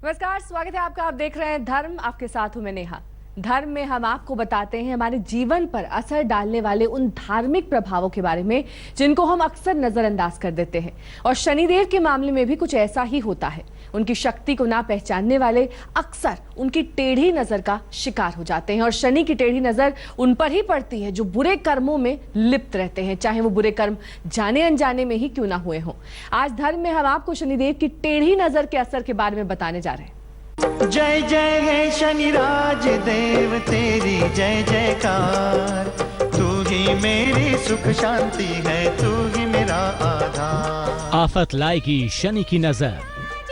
नमस्कार, स्वागत है आपका। आप देख रहे हैं धर्म, आपके साथ हूं मैं नेहा। धर्म में हम आपको बताते हैं हमारे जीवन पर असर डालने वाले उन धार्मिक प्रभावों के बारे में जिनको हम अक्सर नजरअंदाज कर देते हैं। और शनिदेव के मामले में भी कुछ ऐसा ही होता है। उनकी शक्ति को ना पहचानने वाले अक्सर उनकी टेढ़ी नजर का शिकार हो जाते हैं और शनि की टेढ़ी नजर उन पर ही पड़ती है जो बुरे कर्मों में लिप्त रहते हैं, चाहे वो बुरे कर्म जाने अनजाने में ही क्यों ना हुए हों। आज धर्म में हम आपको शनिदेव की टेढ़ी नजर के असर के बारे में बताने जा रहे हैं। जय जय है शनिराज देव, तेरी जय जयकार। तू ही मेरी सुख शांति है, तू ही मेरा आधार। आफत लाएगी शनि की नजर,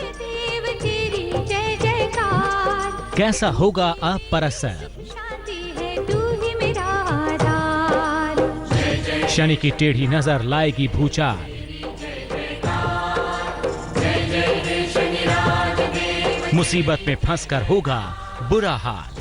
देव तेरी जय जयकार। कैसा होगा आप पर असर? शांति है, तू ही मेरा आधार। शनि की टेढ़ी नजर लाएगी भूचाल, मुसीबत में फंसकर होगा बुरा हाल।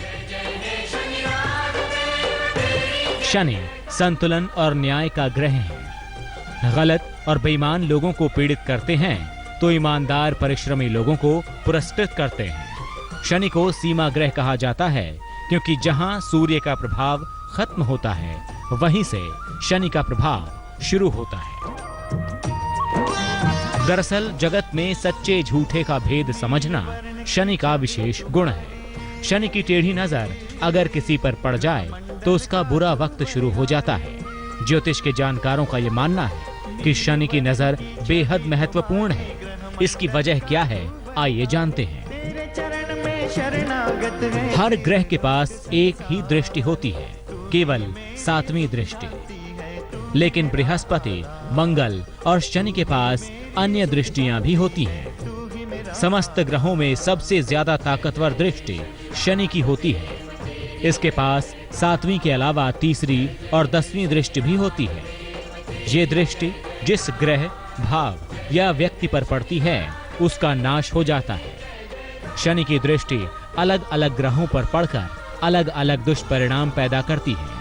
शनि संतुलन और न्याय का ग्रह है। गलत और बेईमान लोगों को पीड़ित करते हैं तो ईमानदार परिश्रमी लोगों को पुरस्कृत करते हैं। शनि को सीमा ग्रह कहा जाता है क्योंकि जहां सूर्य का प्रभाव खत्म होता है वहीं से शनि का प्रभाव शुरू होता है। दरअसल जगत में सच्चे झूठे का भेद समझना शनि का विशेष गुण है। शनि की टेढ़ी नजर अगर किसी पर पड़ जाए तो उसका बुरा वक्त शुरू हो जाता है। ज्योतिष के जानकारों का यह मानना है कि शनि की नजर बेहद महत्वपूर्ण है। इसकी वजह क्या है, आइए जानते हैं। हर ग्रह के पास एक ही दृष्टि होती है, केवल 7वीं दृष्टि। लेकिन बृहस्पति, मंगल और शनि के पास अन्य दृष्टियां भी होती हैं। समस्त ग्रहों में सबसे ज्यादा ताकतवर दृष्टि शनि की होती है। इसके पास 7वीं के अलावा 3री और 10वीं दृष्टि भी होती है। ये दृष्टि जिस ग्रह, भाव या व्यक्ति पर पड़ती है उसका नाश हो जाता है। शनि की दृष्टि अलग अलग ग्रहों पर पड़कर अलग अलग दुष्परिणाम पैदा करती है।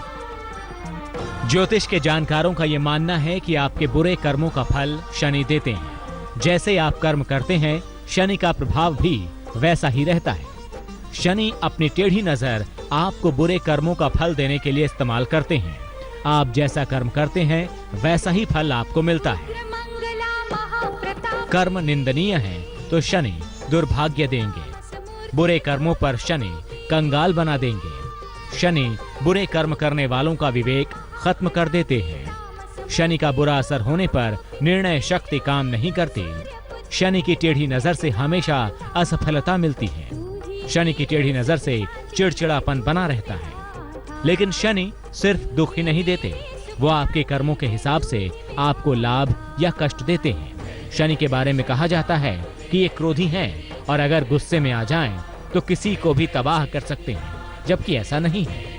ज्योतिष के जानकारों का यह मानना है कि आपके बुरे कर्मों का फल शनि देते हैं। जैसे आप कर्म करते हैं, शनि का प्रभाव भी वैसा ही रहता है। शनि अपनी टेढ़ी नजर आपको बुरे कर्मों का फल देने के लिए इस्तेमाल करते हैं। आप जैसा कर्म करते हैं वैसा ही फल आपको मिलता है। कर्म निंदनीय है तो शनि दुर्भाग्य देंगे। बुरे कर्मों पर शनि कंगाल बना देंगे। शनि बुरे कर्म करने वालों का विवेक खत्म कर देते हैं। शनि का बुरा असर होने पर निर्णय शक्ति काम नहीं करती। शनि की टेढ़ी नजर से हमेशा असफलता मिलती है। शनि की टेढ़ी नजर से चिड़चिड़ापन बना रहता है। लेकिन शनि सिर्फ दुख ही नहीं देते, वो आपके कर्मों के हिसाब से आपको लाभ या कष्ट देते हैं। शनि के बारे में कहा जाता है कि ये क्रोधी हैं और अगर गुस्से में आ जाएं तो किसी को भी तबाह कर सकते हैं, जबकि ऐसा नहीं है।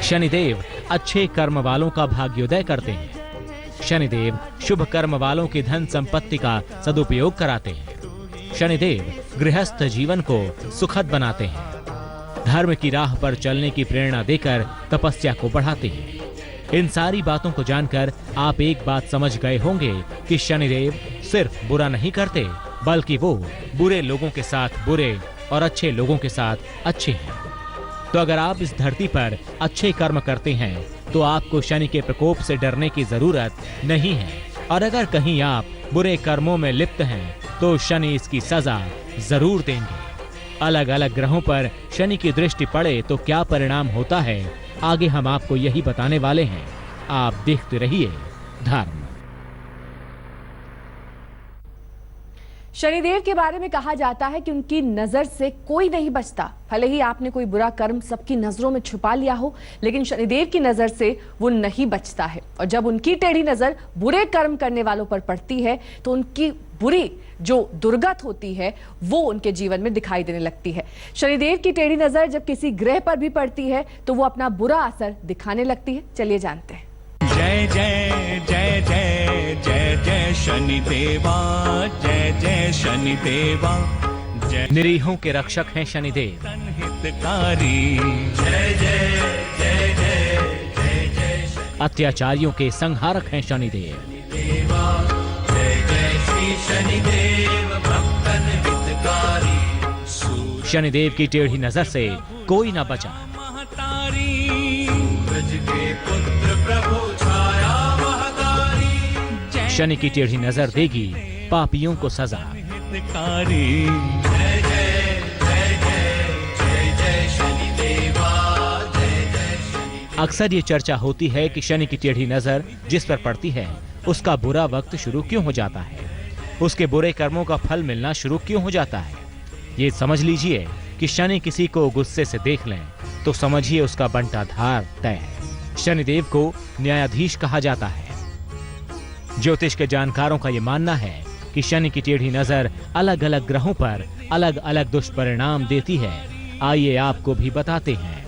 शनिदेव अच्छे कर्म वालों का भाग्योदय करते हैं। शनिदेव शुभ कर्म वालों की धन संपत्ति का सदुपयोग कराते हैं। शनिदेव गृहस्थ जीवन को सुखद बनाते हैं। धर्म की राह पर चलने की प्रेरणा देकर तपस्या को बढ़ाते हैं। इन सारी बातों को जानकर आप एक बात समझ गए होंगे कि शनिदेव सिर्फ बुरा नहीं करते, बल्कि वो बुरे लोगों के साथ बुरे और अच्छे लोगों के साथ अच्छे हैं। तो अगर आप इस धरती पर अच्छे कर्म करते हैं तो आपको शनि के प्रकोप से डरने की जरूरत नहीं है। और अगर कहीं आप बुरे कर्मों में लिप्त हैं तो शनि इसकी सजा जरूर देंगे। अलग अलग ग्रहों पर शनि की दृष्टि पड़े तो क्या परिणाम होता है, आगे हम आपको यही बताने वाले हैं। आप देखते रहिए धर्म। शनिदेव के बारे में कहा जाता है कि उनकी नजर से कोई नहीं बचता। भले ही आपने कोई बुरा कर्म सबकी नजरों में छुपा लिया हो, लेकिन शनिदेव की नजर से वो नहीं बचता है। और जब उनकी टेढ़ी नजर बुरे कर्म करने वालों पर पड़ती है तो उनकी बुरी जो दुर्गत होती है वो उनके जीवन में दिखाई देने लगती है। शनिदेव की टेढ़ी नजर जब किसी ग्रह पर भी पड़ती है तो वो अपना बुरा असर दिखाने लगती है। चलिए जानते हैं। जय जय जय जय जय जय शनिदेवा, जय जय शनिदेवा, जय निरीहों के रक्षक हैं शनिदेव। हितकारी। जय जय जय जय जय जय अत्याचारियों के संहारक हैं शनिदेव। शनिदेवा, जय जय श्री शनिदेव, भक्तन शनिदेव की टेढ़ी नजर से कोई न बचा। शनि की टेढ़ी नजर देगी पापियों को सजा। अक्सर ये चर्चा होती है कि शनि की टेढ़ी नजर जिस पर पड़ती है उसका बुरा वक्त शुरू क्यों हो जाता है, उसके बुरे कर्मों का फल मिलना शुरू क्यों हो जाता है। ये समझ लीजिए कि शनि किसी को गुस्से से देख लें तो समझिए उसका बंटाधार तय है। शनिदेव को न्यायाधीश कहा जाता है। ज्योतिष के जानकारों का यह मानना है कि शनि की टेढ़ी नजर अलग अलग ग्रहों पर अलग अलग दुष्परिणाम देती है। आइए आपको भी बताते हैं।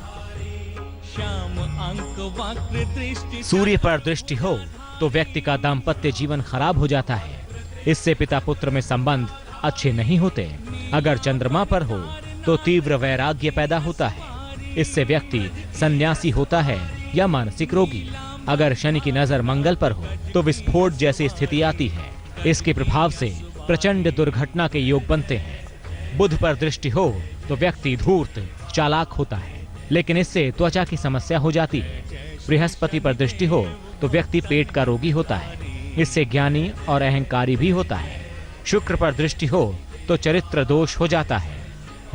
सूर्य पर दृष्टि हो तो व्यक्ति का दाम्पत्य जीवन खराब हो जाता है। इससे पिता पुत्र में संबंध अच्छे नहीं होते। अगर चंद्रमा पर हो तो तीव्र वैराग्य पैदा होता है। इससे व्यक्ति सन्यासी होता है या मानसिक रोगी। अगर शनि की नजर मंगल पर हो तो विस्फोट जैसी स्थिति आती है। इसके प्रभाव से प्रचंड दुर्घटना के योग बनते हैं। बुध पर दृष्टि हो तो व्यक्ति धूर्त चालाक होता है, लेकिन इससे त्वचा की समस्या हो जाती है। बृहस्पति पर दृष्टि हो तो व्यक्ति पेट का रोगी होता है, इससे ज्ञानी और अहंकारी भी होता है। शुक्र पर दृष्टि हो तो चरित्र दोष हो जाता है।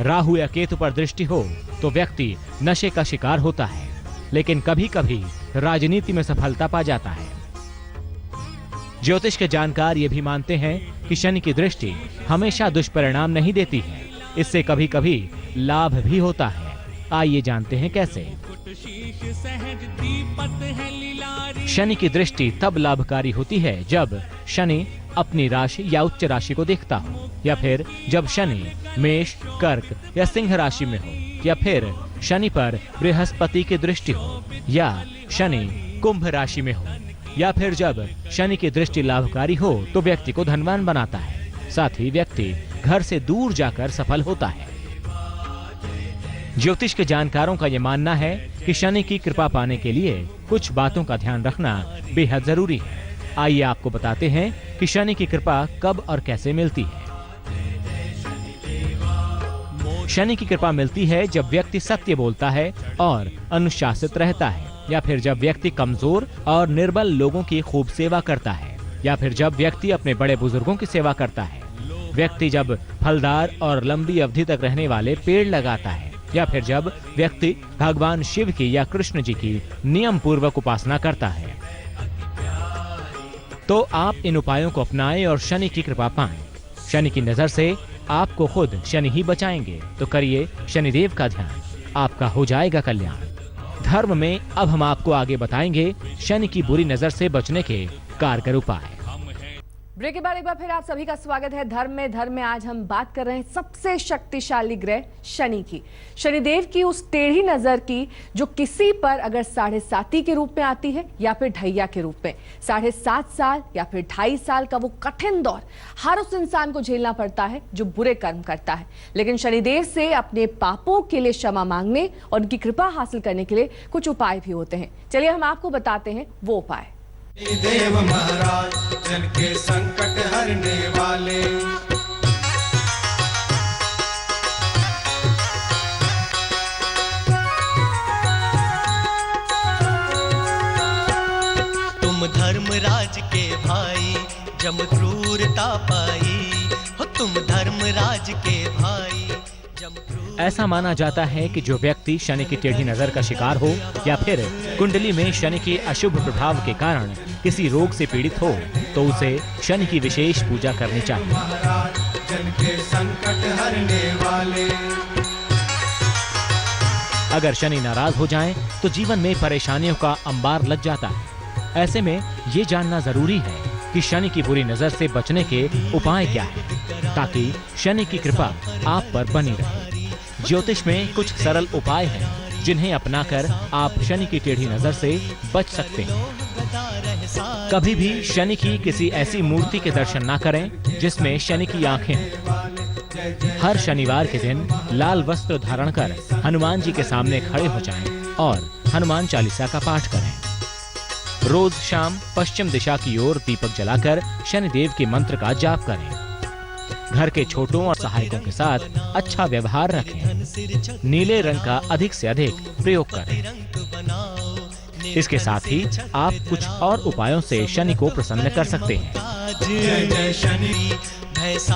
राहु या केतु पर दृष्टि हो तो व्यक्ति नशे का शिकार होता है, लेकिन कभी कभी राजनीति में सफलता पा जाता है। ज्योतिष के जानकार ये भी मानते हैं कि शनि की दृष्टि हमेशा दुष्परिणाम नहीं देती है, इससे कभी कभी लाभ भी होता है। आइए जानते हैं कैसे। शनि की दृष्टि तब लाभकारी होती है जब शनि अपनी राशि या उच्च राशि को देखता हो, या फिर जब शनि मेष, कर्क या सिंह राशि में हो, या फिर शनि पर बृहस्पति की दृष्टि हो, या शनि कुंभ राशि में हो, या फिर जब शनि की दृष्टि लाभकारी हो तो व्यक्ति को धनवान बनाता है। साथ ही व्यक्ति घर से दूर जाकर सफल होता है। ज्योतिष के जानकारों का यह मानना है कि शनि की कृपा पाने के लिए कुछ बातों का ध्यान रखना बेहद जरूरी है। आइए आपको बताते हैं कि शनि की कृपा कब और कैसे मिलती है। शनि की कृपा मिलती है जब व्यक्ति सत्य बोलता है और अनुशासित रहता है, या फिर जब व्यक्ति कमजोर और निर्बल लोगों की खूब सेवा करता है, या फिर जब व्यक्ति अपने बड़े बुजुर्गों की सेवा करता है, व्यक्ति जब फलदार और लंबी अवधि तक रहने वाले पेड़ लगाता है, या फिर जब व्यक्ति भगवान शिव की या कृष्ण जी की नियम पूर्वक उपासना करता है। तो आप इन उपायों को अपनाएं और शनि की कृपा पाएं। शनि की नजर से आपको खुद शनि ही बचाएंगे, तो करिए शनिदेव का ध्यान, आपका हो जाएगा कल्याण। धर्म में अब हम आपको आगे बताएंगे शनि की बुरी नजर से बचने के कारगर उपाय। ब्रेक के बाद एक बार फिर आप सभी का स्वागत है धर्म में आज हम बात कर रहे हैं सबसे शक्तिशाली ग्रह शनि की, शनिदेव की उस टेढ़ी नजर की जो किसी पर अगर 7.5 के रूप में आती है या फिर ढैया के रूप में। 7.5 साल या फिर 2.5 साल का वो कठिन दौर हर उस इंसान को झेलना पड़ता है जो बुरे कर्म करता है, लेकिन शनिदेव से अपने पापों के लिए क्षमा मांगने और उनकी कृपा हासिल करने के लिए कुछ उपाय भी होते हैं। चलिए हम आपको बताते हैं वो उपाय। देव महाराज जन के संकट हरने वाले, तुम धर्मराज के भाई जम क्रूरता पाई हो, तुम धर्मराज के भाई जम क्रूर। ऐसा माना जाता है कि जो व्यक्ति शनि की टेढ़ी नजर का शिकार हो या फिर कुंडली में शनि के अशुभ प्रभाव के कारण किसी रोग से पीड़ित हो तो उसे शनि की विशेष पूजा करनी चाहिए। महाराज जन के संकट हरने वाले, अगर शनि नाराज हो जाए तो जीवन में परेशानियों का अंबार लग जाता है। ऐसे में ये जानना जरूरी है कि शनि की बुरी नजर से बचने के उपाय क्या है, ताकि शनि की कृपा आप पर बनी रहे। ज्योतिष में कुछ सरल उपाय हैं जिन्हें अपनाकर आप शनि की टेढ़ी नजर से बच सकते हैं। कभी भी शनि की किसी ऐसी मूर्ति के दर्शन ना करें जिसमें शनि की आंखें हों। हर शनिवार के दिन लाल वस्त्र धारण कर हनुमान जी के सामने खड़े हो जाएं और हनुमान चालीसा का पाठ करें। रोज शाम पश्चिम दिशा की ओर दीपक जलाकर शनिदेव के मंत्र का जाप करें। घर के छोटों और सहायकों के साथ अच्छा व्यवहार रखें। नीले रंग का अधिक से अधिक प्रयोग करें। इसके साथ ही आप कुछ और उपायों से शनि को प्रसन्न कर सकते हैं। जय जय शनि।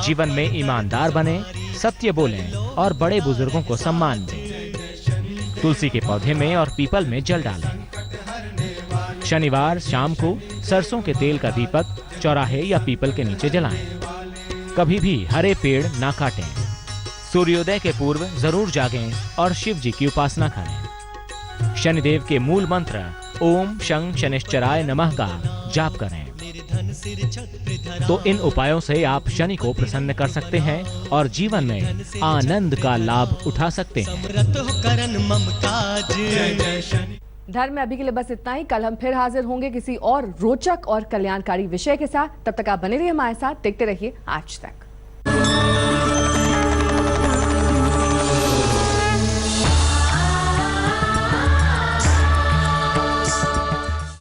जीवन में ईमानदार बने, सत्य बोलें और बड़े बुजुर्गों को सम्मान दें। तुलसी के पौधे में और पीपल में जल डालें। शनिवार शाम को सरसों के तेल का दीपक चौराहे या पीपल के नीचे जलाएं। कभी भी हरे पेड़ ना काटें। सूर्योदय के पूर्व जरूर जागें और शिव जी की उपासना करें। शनिदेव के मूल मंत्र ओम शं शनिश्चराय नमः का जाप करें। तो इन उपायों से आप शनि को प्रसन्न कर सकते हैं और जीवन में आनंद का लाभ उठा सकते हैं। जय जय शनि। धर्म में अभी के लिए बस इतना ही। कल हम फिर हाजिर होंगे किसी और रोचक और कल्याणकारी विषय के साथ। तब तक आप बने रहिए हमारे साथ, देखते रहिए आज तक।